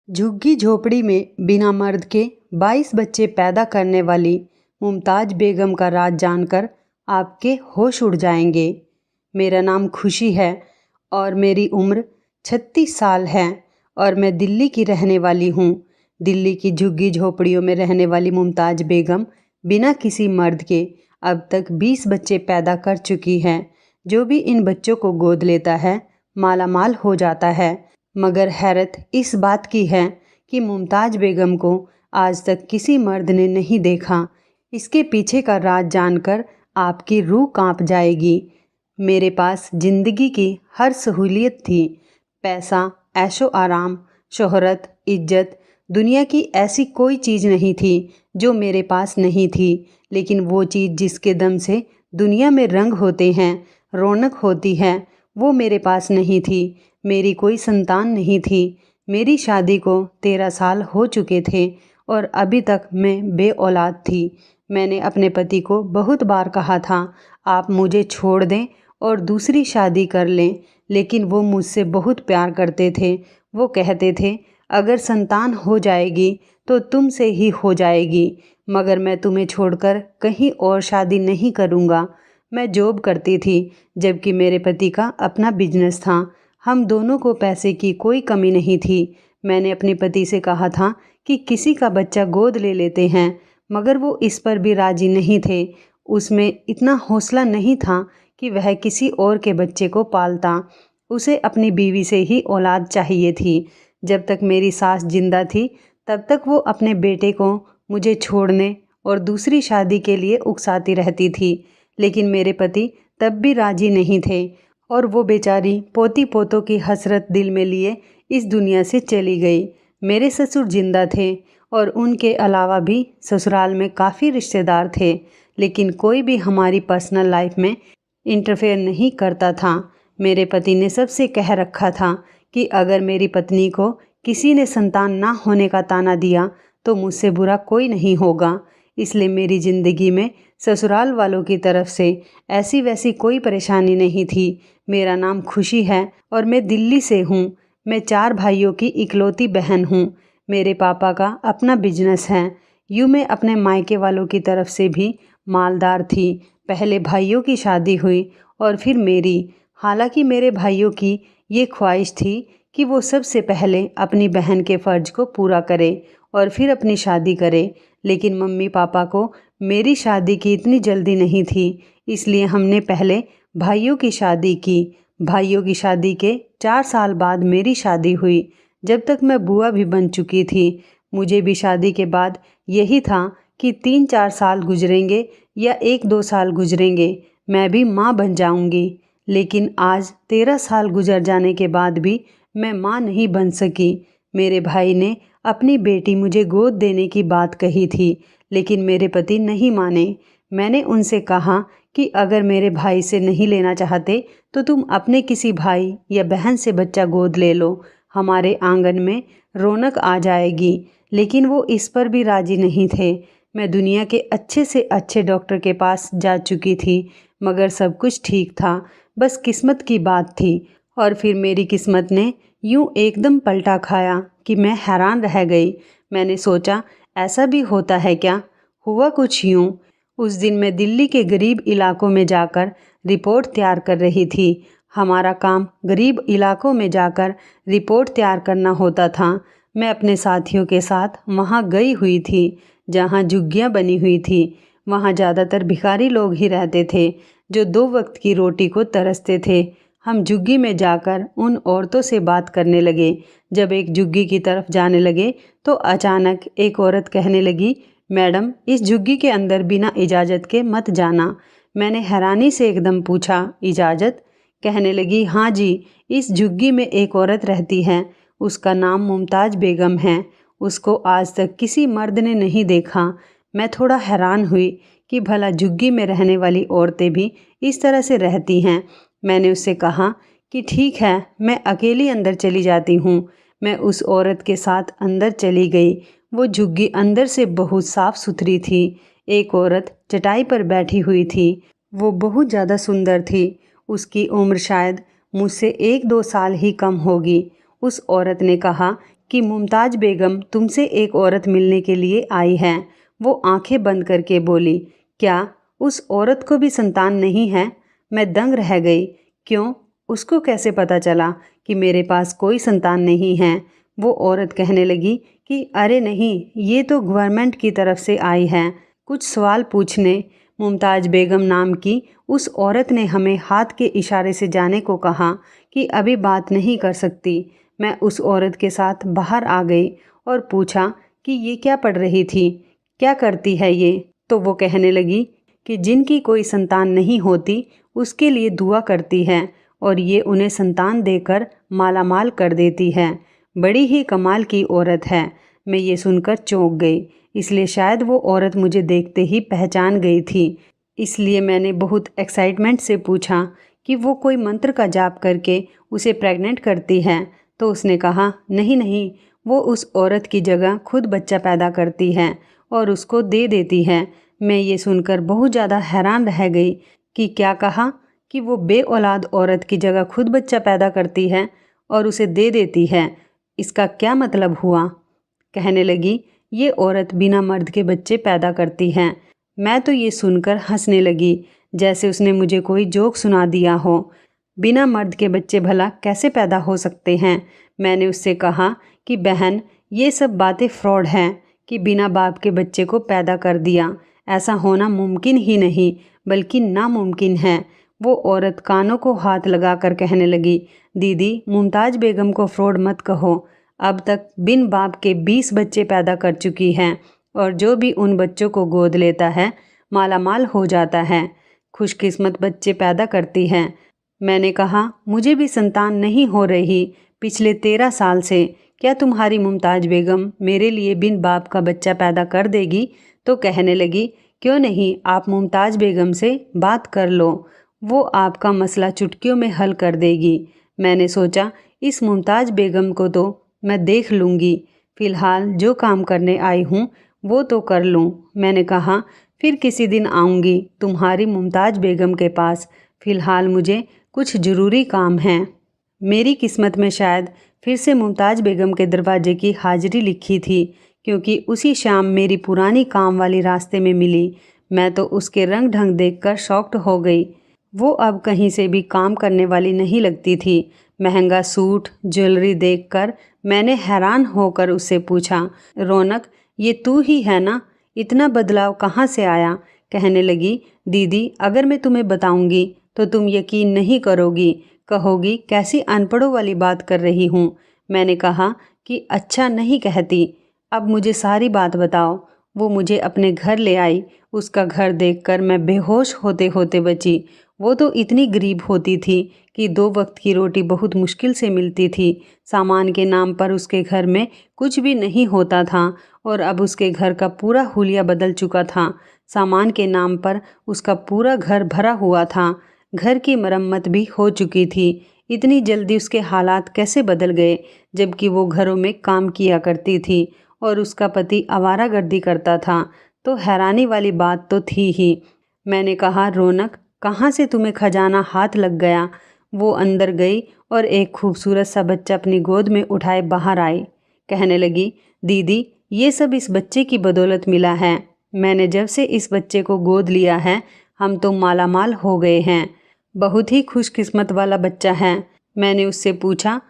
झुग्गी झोपड़ी में बिना मर्द के 22 बच्चे पैदा करने वाली मुमताज़ बेगम का राज जानकर आपके होश उड़ जाएंगे। मेरा नाम खुशी है और मेरी उम्र 36 साल है और मैं दिल्ली की रहने वाली हूँ। दिल्ली की झुग्गी झोपड़ियों में रहने वाली मुमताज़ बेगम बिना किसी मर्द के अब तक 20 बच्चे पैदा कर चुकी हैं। जो भी इन बच्चों को गोद लेता है मालामाल हो जाता है। मगर हैरत इस बात की है कि मुमताज़ बेगम को आज तक किसी मर्द ने नहीं देखा। इसके पीछे का राज जानकर आपकी रूह कांप जाएगी। मेरे पास ज़िंदगी की हर सहूलियत थी। पैसा, ऐशो आराम, शोहरत, इज्जत, दुनिया की ऐसी कोई चीज़ नहीं थी जो मेरे पास नहीं थी। लेकिन वो चीज़ जिसके दम से दुनिया में रंग होते हैं, रौनक होती है, वो मेरे पास नहीं थी। मेरी कोई संतान नहीं थी। मेरी शादी को 13 साल हो चुके थे और अभी तक मैं बेऔलाद थी। मैंने अपने पति को बहुत बार कहा था, आप मुझे छोड़ दें और दूसरी शादी कर लें, लेकिन वो मुझसे बहुत प्यार करते थे। वो कहते थे, अगर संतान हो जाएगी तो तुमसे ही हो जाएगी, मगर मैं तुम्हें छोड़कर कहीं और शादी नहीं करूँगा। मैं जॉब करती थी जबकि मेरे पति का अपना बिजनेस था। हम दोनों को पैसे की कोई कमी नहीं थी। मैंने अपने पति से कहा था कि किसी का बच्चा गोद ले लेते हैं, मगर वो इस पर भी राजी नहीं थे। उसमें इतना हौसला नहीं था कि वह किसी और के बच्चे को पालता। उसे अपनी बीवी से ही औलाद चाहिए थी। जब तक मेरी सास जिंदा थी तब तक वो अपने बेटे को मुझे छोड़ने और दूसरी शादी के लिए उकसाती रहती थी। लेकिन मेरे पति तब भी राजी नहीं थे और वो बेचारी पोती पोतों की हसरत दिल में लिए इस दुनिया से चली गई। मेरे ससुर जिंदा थे और उनके अलावा भी ससुराल में काफ़ी रिश्तेदार थे, लेकिन कोई भी हमारी पर्सनल लाइफ में इंटरफेयर नहीं करता था। मेरे पति ने सबसे कह रखा था कि अगर मेरी पत्नी को किसी ने संतान ना होने का ताना दिया तो मुझसे बुरा कोई नहीं होगा। इसलिए मेरी ज़िंदगी में ससुराल वालों की तरफ से ऐसी वैसी कोई परेशानी नहीं थी। मेरा नाम खुशी है और मैं दिल्ली से हूँ। मैं 4 भाइयों की इकलौती बहन हूँ। मेरे पापा का अपना बिजनेस है। यूँ मैं अपने मायके वालों की तरफ से भी मालदार थी। पहले भाइयों की शादी हुई और फिर मेरी। हालांकि मेरे भाइयों की ये ख्वाहिश थी कि वो सबसे पहले अपनी बहन के फ़र्ज को पूरा करे और फिर अपनी शादी करे, लेकिन मम्मी पापा को मेरी शादी की इतनी जल्दी नहीं थी। इसलिए हमने पहले भाइयों की शादी की। भाइयों की शादी के 4 साल बाद मेरी शादी हुई। जब तक मैं बुआ भी बन चुकी थी। मुझे भी शादी के बाद यही था कि 3-4 साल गुजरेंगे या 1-2 साल गुजरेंगे, मैं भी माँ बन जाऊंगी। लेकिन आज 13 साल गुजर जाने के बाद भी मैं माँ नहीं बन सकी। मेरे भाई ने अपनी बेटी मुझे गोद देने की बात कही थी, लेकिन मेरे पति नहीं माने। मैंने उनसे कहा कि अगर मेरे भाई से नहीं लेना चाहते तो तुम अपने किसी भाई या बहन से बच्चा गोद ले लो, हमारे आंगन में रौनक आ जाएगी। लेकिन वो इस पर भी राजी नहीं थे। मैं दुनिया के अच्छे से अच्छे डॉक्टर के पास जा चुकी थी, मगर सब कुछ ठीक था, बस किस्मत की बात थी। और फिर मेरी किस्मत ने यूं एकदम पलटा खाया कि मैं हैरान रह गई। मैंने सोचा, ऐसा भी होता है क्या? हुआ कुछ यूं। उस दिन मैं दिल्ली के गरीब इलाकों में जाकर रिपोर्ट तैयार कर रही थी। हमारा काम गरीब इलाकों में जाकर रिपोर्ट तैयार करना होता था। मैं अपने साथियों के साथ वहाँ गई हुई थी जहाँ झुग्गियाँ बनी हुई थी। वहाँ ज़्यादातर भिखारी लोग ही रहते थे जो 2 वक्त की रोटी को तरसते थे। हम झुग्गी में जाकर उन औरतों से बात करने लगे। जब एक झुग्गी की तरफ जाने लगे तो अचानक एक औरत कहने लगी, मैडम, इस झुग्गी के अंदर बिना इजाज़त के मत जाना। मैंने हैरानी से एकदम पूछा, इजाज़त? कहने लगी, हाँ जी, इस झुग्गी में एक औरत रहती है, उसका नाम मुमताज़ बेगम है। उसको आज तक किसी मर्द ने नहीं देखा। मैं थोड़ा हैरान हुई कि भला झुग्गी में रहने वाली औरतें भी इस तरह से रहती हैं। मैंने उससे कहा कि ठीक है, मैं अकेली अंदर चली जाती हूँ। मैं उस औरत के साथ अंदर चली गई। वो झुग्गी अंदर से बहुत साफ़ सुथरी थी। एक औरत चटाई पर बैठी हुई थी। वो बहुत ज़्यादा सुंदर थी। उसकी उम्र शायद मुझसे 1-2 साल ही कम होगी। उस औरत ने कहा कि मुमताज़ बेगम तुमसे एक औरत मिलने के लिए आई है। वो आंखें बंद करके बोली, क्या उस औरत को भी संतान नहीं है? मैं दंग रह गई। क्यों? उसको कैसे पता चला कि मेरे पास कोई संतान नहीं है? वो औरत कहने लगी कि अरे नहीं, ये तो गवर्नमेंट की तरफ से आई है कुछ सवाल पूछने। मुमताज़ बेगम नाम की उस औरत ने हमें हाथ के इशारे से जाने को कहा कि अभी बात नहीं कर सकती। मैं उस औरत के साथ बाहर आ गई और पूछा कि ये क्या पढ़ रही थी, क्या करती है ये? तो वो कहने लगी कि जिनकी कोई संतान नहीं होती उसके लिए दुआ करती है और ये उन्हें संतान देकर मालामाल कर देती है। बड़ी ही कमाल की औरत है। मैं ये सुनकर चौंक गई, इसलिए शायद वो औरत मुझे देखते ही पहचान गई थी। इसलिए मैंने बहुत एक्साइटमेंट से पूछा कि वो कोई मंत्र का जाप करके उसे प्रेग्नेंट करती है। तो उसने कहा, नहीं नहीं, वो उस औरत की जगह खुद बच्चा पैदा करती है और उसको दे देती है। मैं ये सुनकर बहुत ज़्यादा हैरान रह गई कि क्या कहा कि वो बे औलाद औरत की जगह खुद बच्चा पैदा करती है और उसे दे देती है। इसका क्या मतलब हुआ? कहने लगी, ये औरत बिना मर्द के बच्चे पैदा करती हैं। मैं तो ये सुनकर हंसने लगी, जैसे उसने मुझे कोई जोक सुना दिया हो। बिना मर्द के बच्चे भला कैसे पैदा हो सकते हैं? मैंने उससे कहा कि बहन, ये सब बातें फ्रॉड हैं कि बिना बाप के बच्चे को पैदा कर दिया। ऐसा होना मुमकिन ही नहीं बल्कि नामुमकिन है। वो औरत कानों को हाथ लगाकर कहने लगी, दीदी, मुमताज़ बेगम को फ्रॉड मत कहो। अब तक बिन बाप के 20 बच्चे पैदा कर चुकी हैं और जो भी उन बच्चों को गोद लेता है मालामाल हो जाता है। खुशकिस्मत बच्चे पैदा करती हैं। मैंने कहा, मुझे भी संतान नहीं हो रही पिछले 13 साल से। क्या तुम्हारी मुमताज़ बेगम मेरे लिए बिन बाप का बच्चा पैदा कर देगी? तो कहने लगी, क्यों नहीं, आप मुमताज़ बेगम से बात कर लो, वो आपका मसला चुटकियों में हल कर देगी। मैंने सोचा, इस मुमताज़ बेगम को तो मैं देख लूँगी, फ़िलहाल जो काम करने आई हूँ वो तो कर लूँ। मैंने कहा, फिर किसी दिन आऊँगी तुम्हारी मुमताज़ बेगम के पास। फ़िलहाल मुझे कुछ ज़रूरी काम है। मेरी किस्मत में शायद फिर से मुमताज़ बेगम के दरवाजे की हाजिरी लिखी थी, क्योंकि उसी शाम मेरी पुरानी काम वाली रास्ते में मिली। मैं तो उसके रंग ढंग देखकर शॉक्ड हो गई। वो अब कहीं से भी काम करने वाली नहीं लगती थी। महंगा सूट, ज्वेलरी देखकर मैंने हैरान होकर उससे पूछा, रौनक, ये तू ही है ना? इतना बदलाव कहाँ से आया? कहने लगी, दीदी, अगर मैं तुम्हें बताऊंगी तो तुम यकीन नहीं करोगी, कहोगी कैसी अनपढ़ों वाली बात कर रही हूँ। मैंने कहा कि अच्छा नहीं कहती, अब मुझे सारी बात बताओ। वो मुझे अपने घर ले आई। उसका घर देखकर मैं बेहोश होते होते बची। वो तो इतनी गरीब होती थी कि 2 वक्त की रोटी बहुत मुश्किल से मिलती थी। सामान के नाम पर उसके घर में कुछ भी नहीं होता था और अब उसके घर का पूरा हुलिया बदल चुका था। सामान के नाम पर उसका पूरा घर भरा हुआ था। घर की मरम्मत भी हो चुकी थी। इतनी जल्दी उसके हालात कैसे बदल गए, जबकि वो घरों में काम किया करती थी और उसका पति आवारागर्दी करता था। तो हैरानी वाली बात तो थी ही। मैंने कहा, रौनक, कहाँ से तुम्हें खजाना हाथ लग गया? वो अंदर गई और एक खूबसूरत सा बच्चा अपनी गोद में उठाए बाहर आई। कहने लगी, दीदी, ये सब इस बच्चे की बदौलत मिला है। मैंने जब से इस बच्चे को गोद लिया है हम तो मालामाल हो गए हैं। बहुत ही खुशकिस्मत वाला बच्चा है। मैंने उससे पूछा,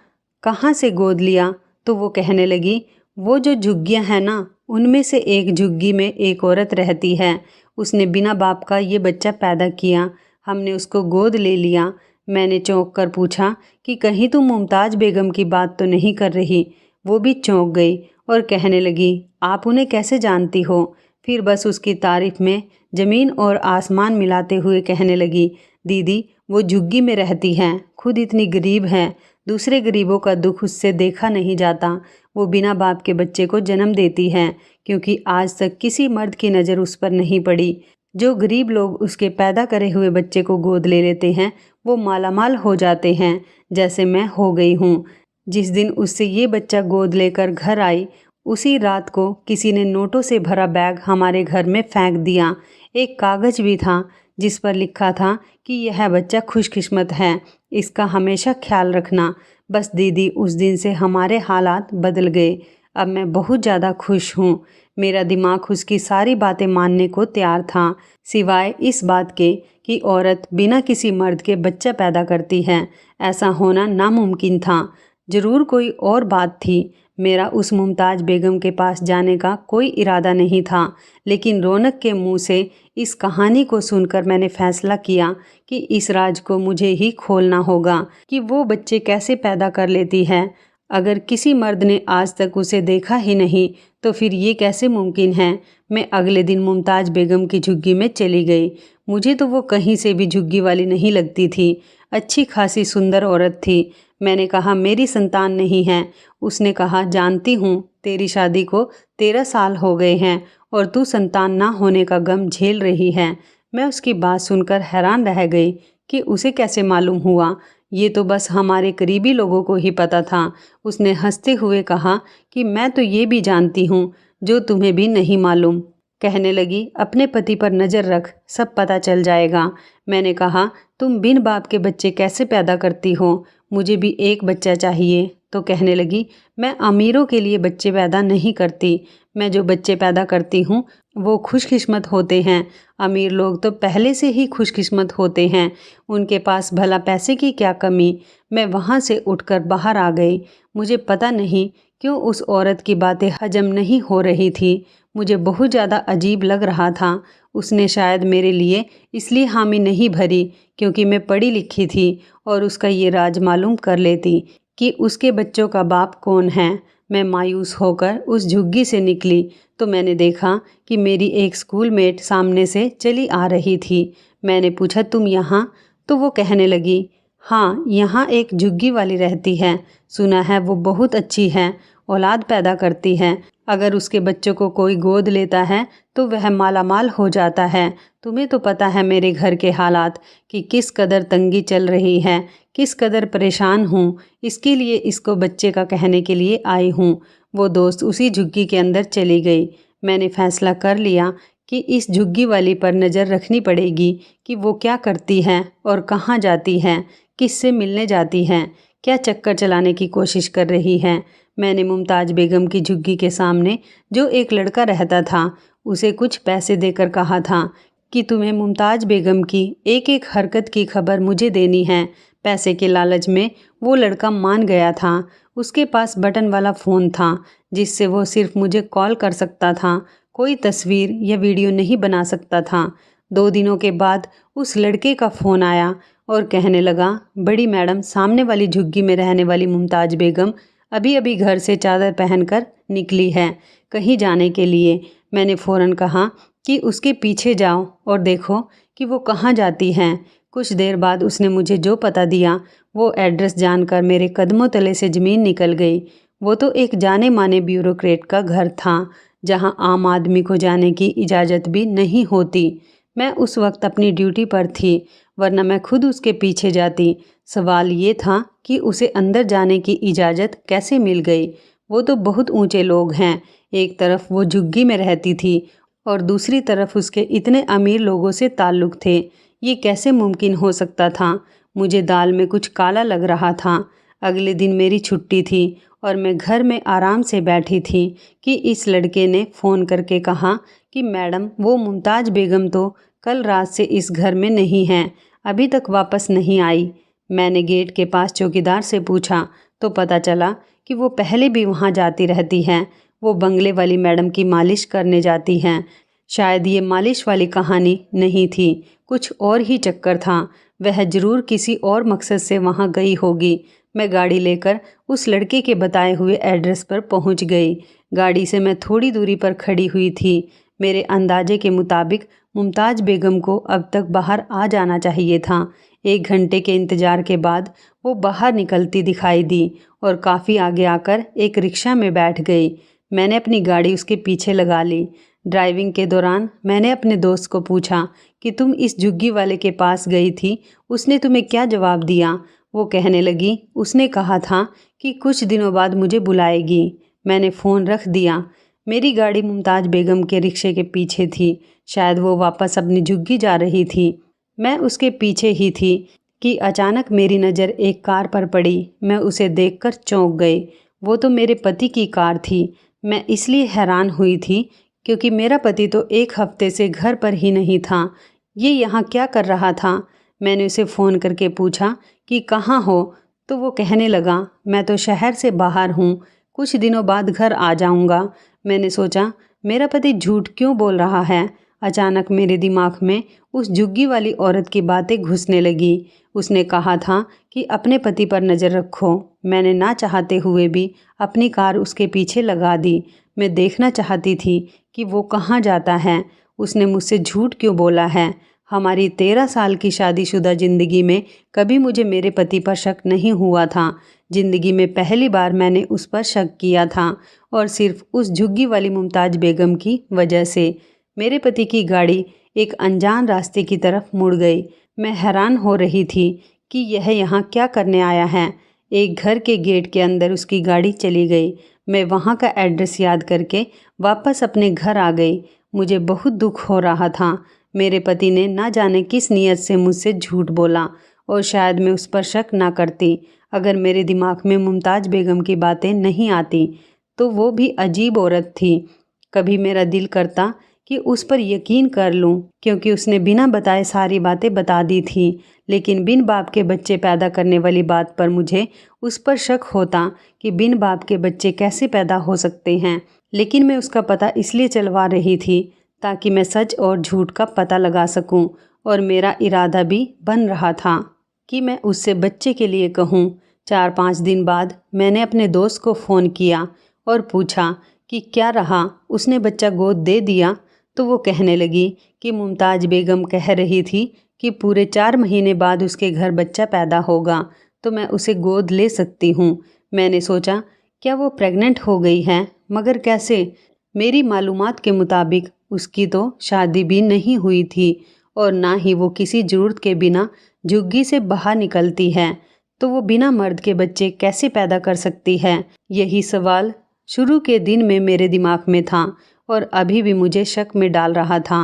कहाँ से गोद लिया? तो वो कहने लगी, वो जो झुग्गियाँ हैं ना, उनमें से एक झुग्गी में एक औरत रहती है। उसने बिना बाप का ये बच्चा पैदा किया। हमने उसको गोद ले लिया। मैंने चौंक कर पूछा कि कहीं तुम मुमताज़ बेगम की बात तो नहीं कर रही? वो भी चौंक गई और कहने लगी, आप उन्हें कैसे जानती हो? फिर बस उसकी तारीफ में ज़मीन और आसमान मिलाते हुए कहने लगी, दीदी, वो झुग्गी में रहती हैं, खुद इतनी गरीब हैं, दूसरे गरीबों का दुख उससे देखा नहीं जाता। वो बिना बाप के बच्चे को जन्म देती हैं क्योंकि आज तक किसी मर्द की नज़र उस पर नहीं पड़ी। जो गरीब लोग उसके पैदा करे हुए बच्चे को गोद ले लेते हैं वो मालामाल हो जाते हैं, जैसे मैं हो गई हूँ। जिस दिन उससे ये बच्चा गोद लेकर घर आई, उसी रात को किसी ने नोटों से भरा बैग हमारे घर में फेंक दिया। एक कागज़ भी था जिस पर लिखा था कि यह बच्चा खुशकिस्मत है, इसका हमेशा ख्याल रखना। बस दीदी उस दिन से हमारे हालात बदल गए। अब मैं बहुत ज़्यादा खुश हूँ। मेरा दिमाग उसकी सारी बातें मानने को तैयार था, सिवाय इस बात के कि औरत बिना किसी मर्द के बच्चा पैदा करती है। ऐसा होना नामुमकिन था। ज़रूर कोई और बात थी। मेरा उस मुमताज़ बेगम के पास जाने का कोई इरादा नहीं था, लेकिन रौनक के मुंह से इस कहानी को सुनकर मैंने फैसला किया कि इस राज को मुझे ही खोलना होगा कि वो बच्चे कैसे पैदा कर लेती है। अगर किसी मर्द ने आज तक उसे देखा ही नहीं तो फिर ये कैसे मुमकिन है। मैं अगले दिन मुमताज़ बेगम की झुग्गी में चली गई। मुझे तो वो कहीं से भी झुग्गी वाली नहीं लगती थी। अच्छी खासी सुंदर औरत थी। मैंने कहा मेरी संतान नहीं है। उसने कहा जानती हूँ, तेरी शादी को 13 साल हो गए हैं और तू संतान ना होने का गम झेल रही है। मैं उसकी बात सुनकर हैरान रह गई कि उसे कैसे मालूम हुआ। ये तो बस हमारे करीबी लोगों को ही पता था। उसने हंसते हुए कहा कि मैं तो ये भी जानती हूँ जो तुम्हें भी नहीं मालूम। कहने लगी अपने पति पर नज़र रख, सब पता चल जाएगा। मैंने कहा तुम बिन बाप के बच्चे कैसे पैदा करती हो? मुझे भी एक बच्चा चाहिए। तो कहने लगी मैं अमीरों के लिए बच्चे पैदा नहीं करती। मैं जो बच्चे पैदा करती हूँ वो खुशकिस्मत होते हैं। अमीर लोग तो पहले से ही खुशकिस्मत होते हैं। उनके पास भला पैसे की क्या कमी। मैं वहाँ से उठकर बाहर आ गई। मुझे पता नहीं क्यों उस औरत की बातें हजम नहीं हो रही थी। मुझे बहुत ज़्यादा अजीब लग रहा था। उसने शायद मेरे लिए इसलिए हामी नहीं भरी क्योंकि मैं पढ़ी लिखी थी और उसका ये राज मालूम कर लेती कि उसके बच्चों का बाप कौन है। मैं मायूस होकर उस झुग्गी से निकली तो मैंने देखा कि मेरी एक स्कूलमेट सामने से चली आ रही थी। मैंने पूछा तुम यहाँ? तो वो कहने लगी हाँ, यहाँ एक झुग्गी वाली रहती है। सुना है वो बहुत अच्छी है, औलाद पैदा करती है। अगर उसके बच्चों को कोई गोद लेता है तो वह मालामाल हो जाता है। तुम्हें तो पता है मेरे घर के हालात कि किस कदर तंगी चल रही है, किस कदर परेशान हूँ। इसके लिए इसको बच्चे का कहने के लिए आई हूँ। वो दोस्त उसी झुग्गी के अंदर चली गई। मैंने फैसला कर लिया कि इस झुग्गी वाली पर नज़र रखनी पड़ेगी कि वो क्या करती है और कहाँ जाती है, किससे मिलने जाती है, क्या चक्कर चलाने की कोशिश कर रही है। मैंने मुमताज़ बेगम की झुग्गी के सामने जो एक लड़का रहता था उसे कुछ पैसे देकर कहा था कि तुम्हें मुमताज़ बेगम की एक एक हरकत की खबर मुझे देनी है। पैसे के लालच में वो लड़का मान गया था। उसके पास बटन वाला फ़ोन था जिससे वो सिर्फ मुझे कॉल कर सकता था, कोई तस्वीर या वीडियो नहीं बना सकता था। 2 दिनों के बाद उस लड़के का फ़ोन आया और कहने लगा बड़ी मैडम, सामने वाली झुग्गी में रहने वाली मुमताज़ बेगम अभी अभी घर से चादर पहनकर निकली है कहीं जाने के लिए। मैंने फ़ौरन कहा कि उसके पीछे जाओ और देखो कि वो कहाँ जाती हैं। कुछ देर बाद उसने मुझे जो पता दिया वो एड्रेस जानकर मेरे कदमों तले से ज़मीन निकल गई। वो तो एक जाने माने ब्यूरोक्रेट का घर था जहाँ आम आदमी को जाने की इजाज़त भी नहीं होती। मैं उस वक्त अपनी ड्यूटी पर थी, वरना मैं खुद उसके पीछे जाती। सवाल ये था कि उसे अंदर जाने की इजाज़त कैसे मिल गई। वो तो बहुत ऊंचे लोग हैं। एक तरफ वो झुग्गी में रहती थी और दूसरी तरफ उसके इतने अमीर लोगों से ताल्लुक़ थे। ये कैसे मुमकिन हो सकता था। मुझे दाल में कुछ काला लग रहा था। अगले दिन मेरी छुट्टी थी और मैं घर में आराम से बैठी थी कि इस लड़के ने फ़ोन करके कहा कि मैडम, वो मुमताज़ बेगम तो कल रात से इस घर में नहीं हैं, अभी तक वापस नहीं आई। मैंने गेट के पास चौकीदार से पूछा तो पता चला कि वो पहले भी वहाँ जाती रहती हैं। वो बंगले वाली मैडम की मालिश करने जाती हैं। शायद ये मालिश वाली कहानी नहीं थी, कुछ और ही चक्कर था। वह ज़रूर किसी और मकसद से वहाँ गई होगी। मैं गाड़ी लेकर उस लड़के के बताए हुए एड्रेस पर पहुँच गई। गाड़ी से मैं थोड़ी दूरी पर खड़ी हुई थी। मेरे अंदाजे के मुताबिक मुमताज़ बेगम को अब तक बाहर आ जाना चाहिए था। 1 घंटे के इंतज़ार के बाद वो बाहर निकलती दिखाई दी और काफ़ी आगे आकर एक रिक्शा में बैठ गई। मैंने अपनी गाड़ी उसके पीछे लगा ली। ड्राइविंग के दौरान मैंने अपने दोस्त को पूछा कि तुम इस झुग्गी वाले के पास गई थी, उसने तुम्हें क्या जवाब दिया? वो कहने लगी उसने कहा था कि कुछ दिनों बाद मुझे बुलाएगी। मैंने फ़ोन रख दिया। मेरी गाड़ी मुमताज़ बेगम के रिक्शे के पीछे थी। शायद वो वापस अपनी झुग्गी जा रही थी। मैं उसके पीछे ही थी कि अचानक मेरी नज़र एक कार पर पड़ी। मैं उसे देखकर चौंक गई। वो तो मेरे पति की कार थी। मैं इसलिए हैरान हुई थी क्योंकि मेरा पति तो एक हफ्ते से घर पर ही नहीं था। ये यहाँ क्या कर रहा था? मैंने उसे फ़ोन करके पूछा कि कहाँ हो? तो वो कहने लगा, मैं तो शहर से बाहर हूँ, कुछ दिनों बाद घर आ जाऊँगा। मैंने सोचा, मेरा पति झूठ क्यों बोल रहा है? अचानक मेरे दिमाग में उस झुग्गी वाली औरत की बातें घुसने लगी। उसने कहा था कि अपने पति पर नज़र रखो। मैंने ना चाहते हुए भी अपनी कार उसके पीछे लगा दी। मैं देखना चाहती थी कि वो कहाँ जाता है। उसने मुझसे झूठ क्यों बोला है? हमारी 13 साल की शादीशुदा ज़िंदगी में कभी मुझे मेरे पति पर शक नहीं हुआ था। ज़िंदगी में पहली बार मैंने उस पर शक किया था, और सिर्फ उस झुग्गी वाली मुमताज़ बेगम की वजह से। मेरे पति की गाड़ी एक अनजान रास्ते की तरफ मुड़ गई। मैं हैरान हो रही थी कि यह यहाँ क्या करने आया है। एक घर के गेट के अंदर उसकी गाड़ी चली गई। मैं वहाँ का एड्रेस याद करके वापस अपने घर आ गई। मुझे बहुत दुख हो रहा था। मेरे पति ने ना जाने किस नीयत से मुझसे झूठ बोला, और शायद मैं उस पर शक ना करती अगर मेरे दिमाग में मुमताज़ बेगम की बातें नहीं आती। तो वो भी अजीब औरत थी। कभी मेरा दिल करता कि उस पर यकीन कर लूं, क्योंकि उसने बिना बताए सारी बातें बता दी थी। लेकिन बिन बाप के बच्चे पैदा करने वाली बात पर मुझे उस पर शक होता कि बिन बाप के बच्चे कैसे पैदा हो सकते हैं। लेकिन मैं उसका पता इसलिए चलवा रही थी ताकि मैं सच और झूठ का पता लगा सकूं, और मेरा इरादा भी बन रहा था कि मैं उससे बच्चे के लिए कहूं। 4-5 दिन बाद मैंने अपने दोस्त को फ़ोन किया और पूछा कि क्या रहा, उसने बच्चा गोद दे दिया? तो वो कहने लगी कि मुमताज़ बेगम कह रही थी कि पूरे 4 महीने बाद उसके घर बच्चा पैदा होगा, तो मैं उसे गोद ले सकती हूँ। मैंने सोचा, क्या वो प्रेग्नेंट हो गई है? मगर कैसे? मेरी मालूमात के मुताबिक उसकी तो शादी भी नहीं हुई थी, और ना ही वो किसी ज़रूरत के बिना झुग्गी से बाहर निकलती है। तो वो बिना मर्द के बच्चे कैसे पैदा कर सकती है? यही सवाल शुरू के दिन में मेरे दिमाग में था, और अभी भी मुझे शक में डाल रहा था।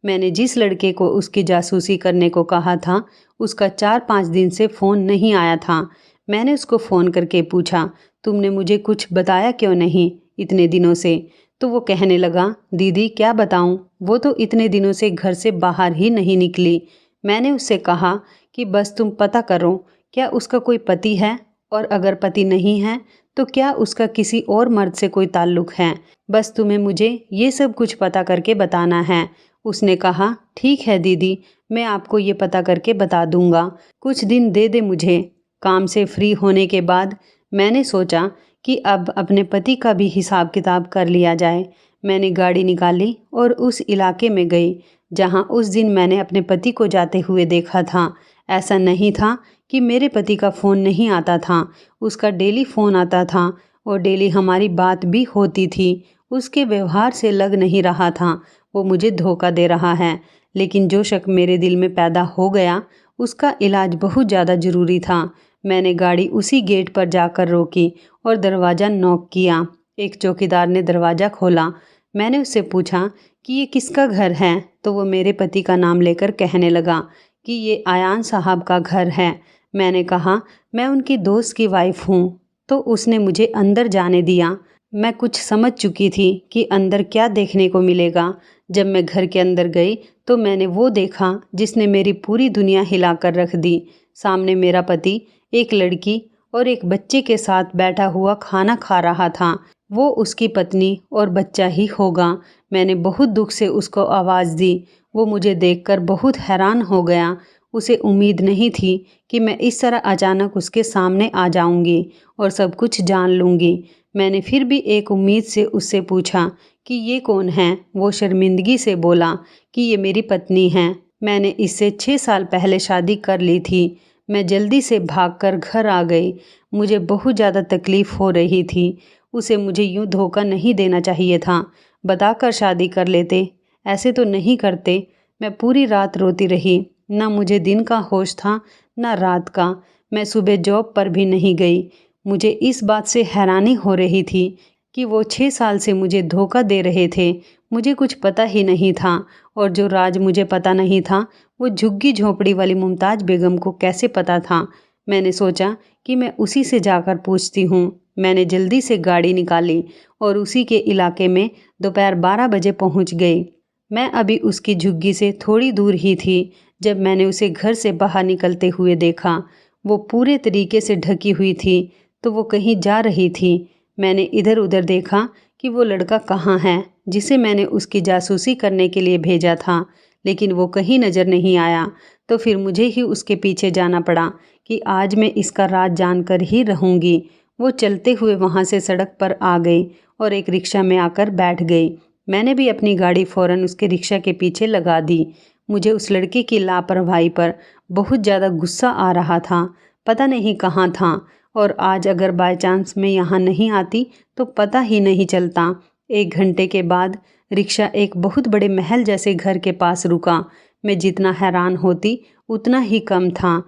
मैंने जिस लड़के को उसकी जासूसी करने को कहा था, उसका 4-5 दिन से फ़ोन नहीं आया था। मैंने उसको फ़ोन करके पूछा, तुमने मुझे कुछ बताया क्यों नहीं इतने दिनों से? तो वो कहने लगा, दीदी क्या बताऊं, वो तो इतने दिनों से घर से बाहर ही नहीं निकली। मैंने उससे कहा कि बस तुम पता करो, क्या उसका कोई पति है, और अगर पति नहीं है तो क्या उसका किसी और मर्द से कोई ताल्लुक़ है? बस तुम्हें मुझे ये सब कुछ पता करके बताना है। उसने कहा, ठीक है दीदी, मैं आपको ये पता करके बता दूंगा, कुछ दिन दे दे मुझे। काम से फ्री होने के बाद मैंने सोचा कि अब अपने पति का भी हिसाब किताब कर लिया जाए। मैंने गाड़ी निकाली और उस इलाके में गई जहां उस दिन मैंने अपने पति को जाते हुए देखा था। ऐसा नहीं था कि मेरे पति का फ़ोन नहीं आता था, उसका डेली फ़ोन आता था, और डेली हमारी बात भी होती थी। उसके व्यवहार से लग नहीं रहा था वो मुझे धोखा दे रहा है। लेकिन जो शक मेरे दिल में पैदा हो गया, उसका इलाज बहुत ज़्यादा ज़रूरी था। मैंने गाड़ी उसी गेट पर जाकर रोकी और दरवाज़ा नॉक किया। एक चौकीदार ने दरवाज़ा खोला। मैंने उससे पूछा कि ये किसका घर है? तो वो मेरे पति का नाम लेकर कहने लगा कि ये आयान साहब का घर है। मैंने कहा, मैं उनकी दोस्त की वाइफ हूँ। तो उसने मुझे अंदर जाने दिया। मैं कुछ समझ चुकी थी कि अंदर क्या देखने को मिलेगा। जब मैं घर के अंदर गई तो मैंने वो देखा जिसने मेरी पूरी दुनिया हिला कर रख दी। सामने मेरा पति एक लड़की और एक बच्चे के साथ बैठा हुआ खाना खा रहा था। वो उसकी पत्नी और बच्चा ही होगा। मैंने बहुत दुख से उसको आवाज़ दी। वो मुझे देखकर बहुत हैरान हो गया। उसे उम्मीद नहीं थी कि मैं इस तरह अचानक उसके सामने आ जाऊंगी और सब कुछ जान लूंगी। मैंने फिर भी एक उम्मीद से उससे पूछा कि ये कौन है? वो शर्मिंदगी से बोला कि ये मेरी पत्नी है। मैंने इससे 6 साल पहले शादी कर ली थी। मैं जल्दी से भागकर घर आ गई। मुझे बहुत ज़्यादा तकलीफ़ हो रही थी। उसे मुझे यूँ धोखा नहीं देना चाहिए था। बताकर शादी कर लेते, ऐसे तो नहीं करते। मैं पूरी रात रोती रही। ना मुझे दिन का होश था, ना रात का। मैं सुबह जॉब पर भी नहीं गई। मुझे इस बात से हैरानी हो रही थी कि वो 6 साल से मुझे धोखा दे रहे थे। मुझे कुछ पता ही नहीं था, और जो राज मुझे पता नहीं था वो झुग्गी झोंपड़ी वाली मुमताज़ बेगम को कैसे पता था। मैंने सोचा कि मैं उसी से जाकर पूछती हूँ। मैंने जल्दी से गाड़ी निकाली और उसी के इलाके में दोपहर 12 बजे पहुँच गई। मैं अभी उसकी झुग्गी से थोड़ी दूर ही थी जब मैंने उसे घर से बाहर निकलते हुए देखा। वो पूरे तरीके से ढकी हुई थी, तो वो कहीं जा रही थी। मैंने इधर उधर देखा कि वो लड़का कहाँ है जिसे मैंने उसकी जासूसी करने के लिए भेजा था, लेकिन वो कहीं नज़र नहीं आया। तो फिर मुझे ही उसके पीछे जाना पड़ा कि आज मैं इसका राज जानकर ही रहूँगी। वो चलते हुए वहाँ से सड़क पर आ गई और एक रिक्शा में आकर बैठ गई। मैंने भी अपनी गाड़ी फ़ौरन उसके रिक्शा के पीछे लगा दी। मुझे उस लड़के की लापरवाही पर बहुत ज़्यादा गुस्सा आ रहा था। पता नहीं कहाँ था, और आज अगर बाय चांस मैं यहाँ नहीं आती तो पता ही नहीं चलता। 1 घंटे के बाद रिक्शा एक बहुत बड़े महल जैसे घर के पास रुका। मैं जितना हैरान होती उतना ही कम था।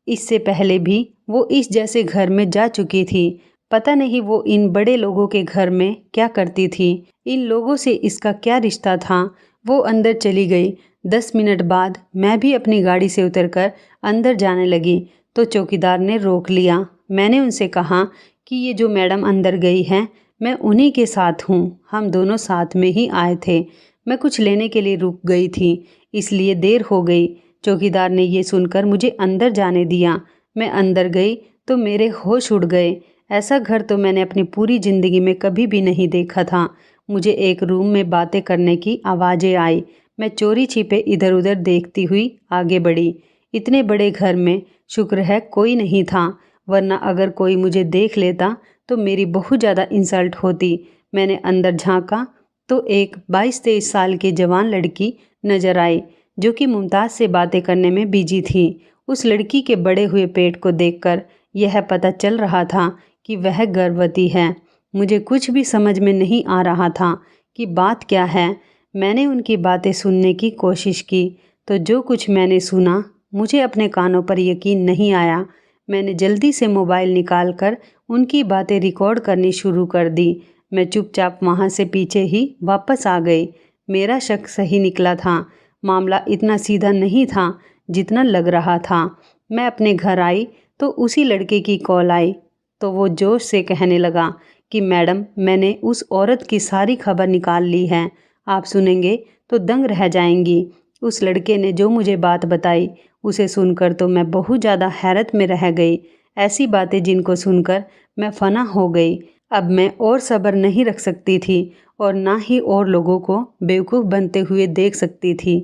इससे पहले भी वो इस जैसे घर में जा चुकी थी। पता नहीं वो इन बड़े लोगों के घर में क्या करती थी, इन लोगों से इसका क्या रिश्ता था। वो अंदर चली गई। 10 मिनट बाद मैं भी अपनी गाड़ी से उतरकर अंदर जाने लगी तो चौकीदार ने रोक लिया। मैंने उनसे कहा कि ये जो मैडम अंदर गई हैं, मैं उन्हीं के साथ हूँ, हम दोनों साथ में ही आए थे। मैं कुछ लेने के लिए रुक गई थी, इसलिए देर हो गई। चौकीदार ने ये सुनकर मुझे अंदर जाने दिया। मैं अंदर गई तो मेरे होश उड़ गए। ऐसा घर तो मैंने अपनी पूरी ज़िंदगी में कभी भी नहीं देखा था। मुझे एक रूम में बातें करने की आवाज़ें आई। मैं चोरी छिपे इधर उधर देखती हुई आगे बढ़ी। इतने बड़े घर में शुक्र है कोई नहीं था, वरना अगर कोई मुझे देख लेता तो मेरी बहुत ज़्यादा इंसल्ट होती। मैंने अंदर झांका तो एक 22-23 साल की जवान लड़की नज़र आई जो कि मुमताज़ से बातें करने में बिजी थी। उस लड़की के बड़े हुए पेट को देखकर यह पता चल रहा था कि वह गर्भवती है। मुझे कुछ भी समझ में नहीं आ रहा था कि बात क्या है। मैंने उनकी बातें सुनने की कोशिश की तो जो कुछ मैंने सुना मुझे अपने कानों पर यकीन नहीं आया। मैंने जल्दी से मोबाइल निकालकर उनकी बातें रिकॉर्ड करनी शुरू कर दी। मैं चुपचाप वहाँ से पीछे ही वापस आ गई। मेरा शक सही निकला था। मामला इतना सीधा नहीं था जितना लग रहा था। मैं अपने घर आई तो उसी लड़के की कॉल आई तो वो जोश से कहने लगा कि मैडम, मैंने उस औरत की सारी खबर निकाल ली है, आप सुनेंगे तो दंग रह जाएंगी। उस लड़के ने जो मुझे बात बताई उसे सुनकर तो मैं बहुत ज़्यादा हैरत में रह गई। ऐसी बातें जिनको सुनकर मैं फना हो गई। अब मैं और सब्र नहीं रख सकती थी और ना ही और लोगों को बेवकूफ़ बनते हुए देख सकती थी।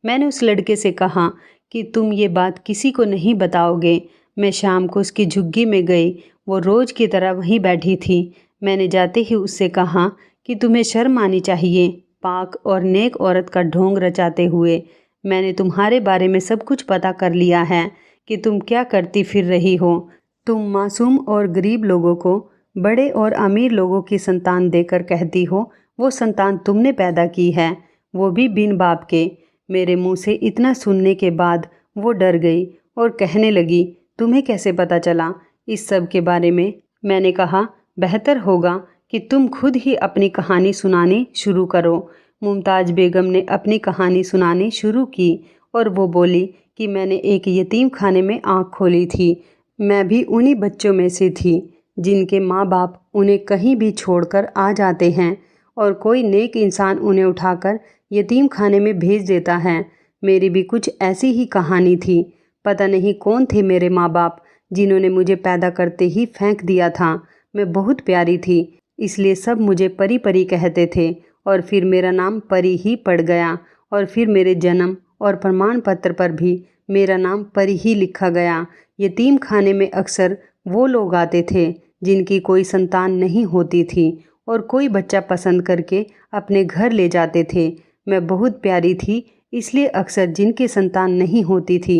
मैंने उस लड़के से कहा कि तुम ये बात किसी को नहीं बताओगे। मैं शाम को उसकी झुग्गी में गई, वो रोज़ की तरह वहीं बैठी थी। मैंने जाते ही उससे कहा कि तुम्हें शर्म आनी चाहिए, पाक और नेक औरत का ढोंग रचाते हुए। मैंने तुम्हारे बारे में सब कुछ पता कर लिया है कि तुम क्या करती फिर रही हो। तुम मासूम और गरीब लोगों को बड़े और अमीर लोगों की संतान देकर कहती हो वो संतान तुमने पैदा की है, वो भी बिन बाप के। मेरे मुंह से इतना सुनने के बाद वो डर गई और कहने लगी, तुम्हें कैसे पता चला इस सब के बारे में? मैंने कहा, बेहतर होगा कि तुम खुद ही अपनी कहानी सुनानी शुरू करो। मुमताज़ बेगम ने अपनी कहानी सुनानी शुरू की और वो बोली कि मैंने एक यतीम खाने में आँख खोली थी। मैं भी उन्हीं बच्चों में से थी जिनके माँ बाप उन्हें कहीं भी छोड़कर आ जाते हैं और कोई नेक इंसान उन्हें उठाकर यतीम खाने में भेज देता है। मेरी भी कुछ ऐसी ही कहानी थी। पता नहीं कौन थे मेरे माँ बाप जिन्होंने मुझे पैदा करते ही फेंक दिया था। मैं बहुत प्यारी थी, इसलिए सब मुझे परी परी कहते थे और फिर मेरा नाम परी ही पड़ गया और फिर मेरे जन्म और प्रमाण पत्र पर भी मेरा नाम परी ही लिखा गया। यतीम खाने में अक्सर वो लोग आते थे जिनकी कोई संतान नहीं होती थी और कोई बच्चा पसंद करके अपने घर ले जाते थे। मैं बहुत प्यारी थी, इसलिए अक्सर जिनकी संतान नहीं होती थी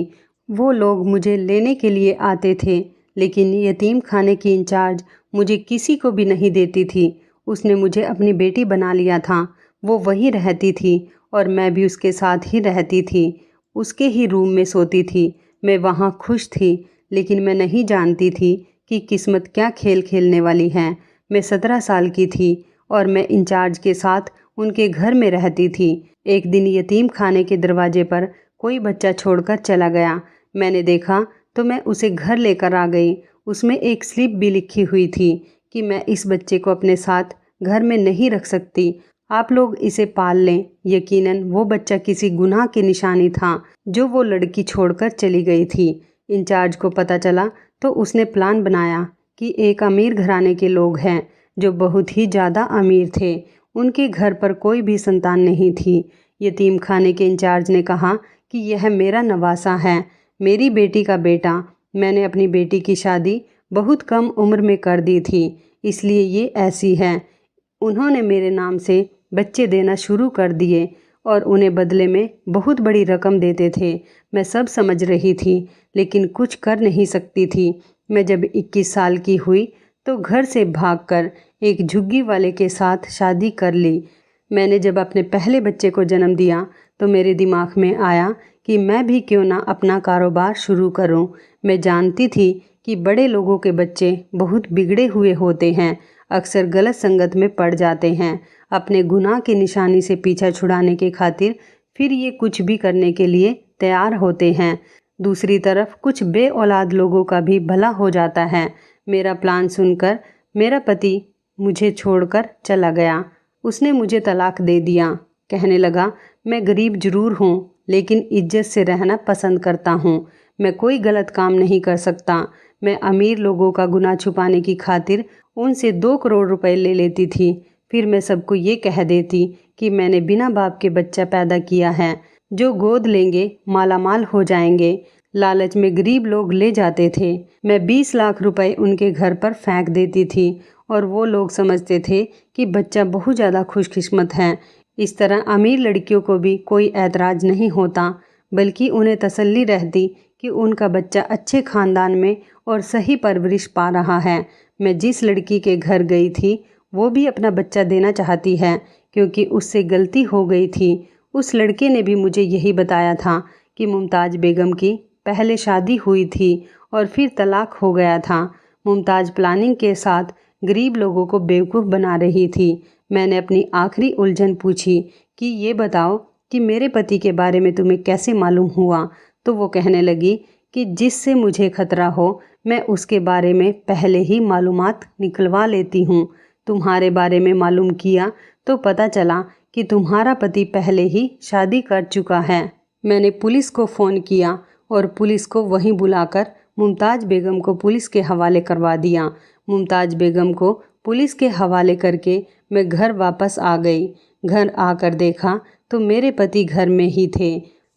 वो लोग मुझे लेने के लिए आते थे, लेकिन यतीम खाने की इंचार्ज मुझे किसी को भी नहीं देती थी। उसने मुझे अपनी बेटी बना लिया था। वो वहीं रहती थी और मैं भी उसके साथ ही रहती थी, उसके ही रूम में सोती थी। मैं वहाँ खुश थी, लेकिन मैं नहीं जानती थी कि किस्मत क्या खेल खेलने वाली है। मैं 17 साल की थी और मैं इंचार्ज के साथ उनके घर में रहती थी। एक दिन यतीम खाने के दरवाजे पर कोई बच्चा छोड़कर चला गया। मैंने देखा तो मैं उसे घर लेकर आ गई। उसमें एक स्लिप भी लिखी हुई थी कि मैं इस बच्चे को अपने साथ घर में नहीं रख सकती, आप लोग इसे पाल लें। यकीनन वो बच्चा किसी गुनाह की निशानी था जो वो लड़की छोड़कर चली गई थी। इंचार्ज को पता चला तो उसने प्लान बनाया कि एक अमीर घराने के लोग हैं जो बहुत ही ज़्यादा अमीर थे। उनके घर पर कोई भी संतान नहीं थी। यतीम खाने के इंचार्ज ने कहा कि यह मेरा नवासा है, मेरी बेटी का बेटा। मैंने अपनी बेटी की शादी बहुत कम उम्र में कर दी थी, इसलिए ये ऐसी है। उन्होंने मेरे नाम से बच्चे देना शुरू कर दिए और उन्हें बदले में बहुत बड़ी रकम देते थे। मैं सब समझ रही थी लेकिन कुछ कर नहीं सकती थी। मैं जब 21 साल की हुई तो घर से भागकर एक झुग्गी वाले के साथ शादी कर ली। मैंने जब अपने पहले बच्चे को जन्म दिया तो मेरे दिमाग में आया कि मैं भी क्यों ना अपना कारोबार शुरू करूं। मैं जानती थी कि बड़े लोगों के बच्चे बहुत बिगड़े हुए होते हैं, अक्सर गलत संगत में पड़ जाते हैं, अपने गुनाह की निशानी से पीछा छुड़ाने के खातिर फिर ये कुछ भी करने के लिए तैयार होते हैं। दूसरी तरफ कुछ बे औलाद लोगों का भी भला हो जाता है। मेरा प्लान सुनकर मेरा पति मुझे छोड़कर चला गया। उसने मुझे तलाक दे दिया। कहने लगा, मैं गरीब जरूर हूँ लेकिन इज्जत से रहना पसंद करता हूँ। मैं कोई गलत काम नहीं कर सकता। मैं अमीर लोगों का गुनाह छुपाने की खातिर उनसे 2 करोड़ रुपए ले लेती थी। फिर मैं सबको ये कह देती कि मैंने बिना बाप के बच्चा पैदा किया है, जो गोद लेंगे मालामाल हो जाएंगे। लालच में गरीब लोग ले जाते थे। मैं 20 लाख रुपए उनके घर पर फेंक देती थी और वो लोग समझते थे कि बच्चा बहुत ज़्यादा खुशकिस्मत है। इस तरह अमीर लड़कियों को भी कोई ऐतराज़ नहीं होता, बल्कि उन्हें तसल्ली रहती कि उनका बच्चा अच्छे ख़ानदान में और सही परवरिश पा रहा है। मैं जिस लड़की के घर गई थी वो भी अपना बच्चा देना चाहती है क्योंकि उससे गलती हो गई थी। उस लड़के ने भी मुझे यही बताया था कि मुमताज़ बेगम की पहले शादी हुई थी और फिर तलाक हो गया था। मुमताज़ प्लानिंग के साथ गरीब लोगों को बेवकूफ़ बना रही थी। मैंने अपनी आखिरी उलझन पूछी कि ये बताओ कि मेरे पति के बारे में तुम्हें कैसे मालूम हुआ? तो वो कहने लगी कि जिससे मुझे खतरा हो मैं उसके बारे में पहले ही मालूमात निकलवा लेती हूँ। तुम्हारे बारे में मालूम किया तो पता चला कि तुम्हारा पति पहले ही शादी कर चुका है। मैंने पुलिस को फ़ोन किया और पुलिस को वहीं बुलाकर मुमताज़ बेगम को पुलिस के हवाले करवा दिया। मुमताज़ बेगम को पुलिस के हवाले करके मैं घर वापस आ गई। घर आकर देखा तो मेरे पति घर में ही थे।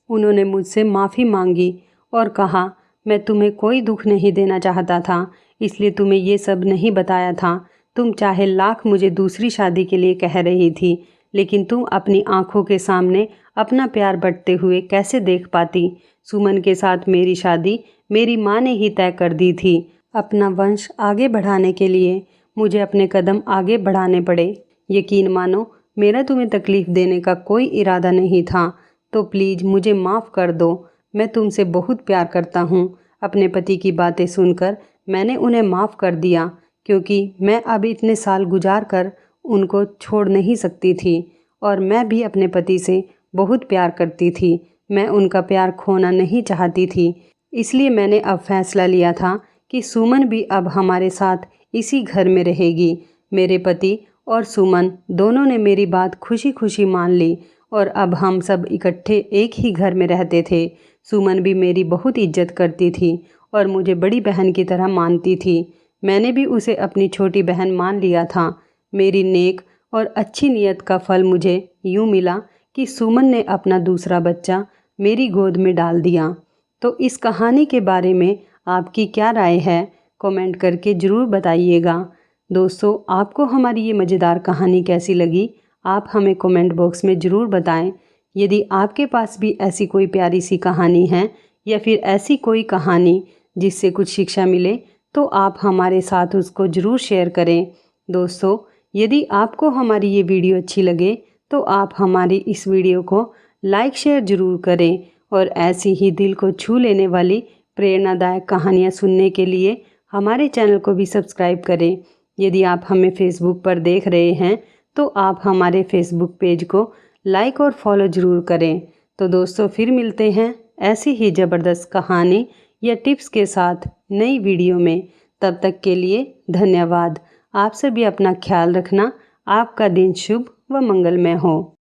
उन्होंने मुझसे माफ़ी मांगी और कहा, मैं तुम्हें कोई दुख नहीं देना चाहता था, इसलिए तुम्हें ये सब नहीं बताया था। तुम चाहे लाख मुझे दूसरी शादी के लिए कह रही थी, लेकिन तुम अपनी आंखों के सामने अपना प्यार बंटते हुए कैसे देख पाती? सुमन के साथ मेरी शादी मेरी माँ ने ही तय कर दी थी। अपना वंश आगे बढ़ाने के लिए मुझे अपने कदम आगे बढ़ाने पड़े। यकीन मानो मेरा तुम्हें तकलीफ़ देने का कोई इरादा नहीं था, तो प्लीज़ मुझे माफ़ कर दो। मैं तुमसे बहुत प्यार करता हूँ। अपने पति की बातें सुनकर मैंने उन्हें माफ़ कर दिया क्योंकि मैं अब इतने साल गुजार कर उनको छोड़ नहीं सकती थी और मैं भी अपने पति से बहुत प्यार करती थी। मैं उनका प्यार खोना नहीं चाहती थी, इसलिए मैंने अब फैसला लिया था कि सुमन भी अब हमारे साथ इसी घर में रहेगी। मेरे पति और सुमन दोनों ने मेरी बात खुशी खुशी मान ली और अब हम सब इकट्ठे एक ही घर में रहते थे। सुमन भी मेरी बहुत इज्जत करती थी और मुझे बड़ी बहन की तरह मानती थी। मैंने भी उसे अपनी छोटी बहन मान लिया था। मेरी नेक और अच्छी नीयत का फल मुझे यूँ मिला कि सुमन ने अपना दूसरा बच्चा मेरी गोद में डाल दिया। तो इस कहानी के बारे में आपकी क्या राय है? कमेंट करके ज़रूर बताइएगा। दोस्तों, आपको हमारी ये मज़ेदार कहानी कैसी लगी? आप हमें कमेंट बॉक्स में ज़रूर बताएं। यदि आपके पास भी ऐसी कोई प्यारी सी कहानी है या फिर ऐसी कोई कहानी जिससे कुछ शिक्षा मिले तो आप हमारे साथ उसको ज़रूर शेयर करें। दोस्तों, यदि आपको हमारी ये वीडियो अच्छी लगे तो आप हमारी इस वीडियो को लाइक शेयर ज़रूर करें और ऐसी ही दिल को छू लेने वाली प्रेरणादायक कहानियाँ सुनने के लिए हमारे चैनल को भी सब्सक्राइब करें। यदि आप हमें फेसबुक पर देख रहे हैं तो आप हमारे फेसबुक पेज को लाइक और फॉलो ज़रूर करें। तो दोस्तों फिर मिलते हैं ऐसी ही ज़बरदस्त कहानी या टिप्स के साथ नई वीडियो में। तब तक के लिए धन्यवाद। आप सभी अपना ख्याल रखना। आपका दिन शुभ व मंगलमय हो।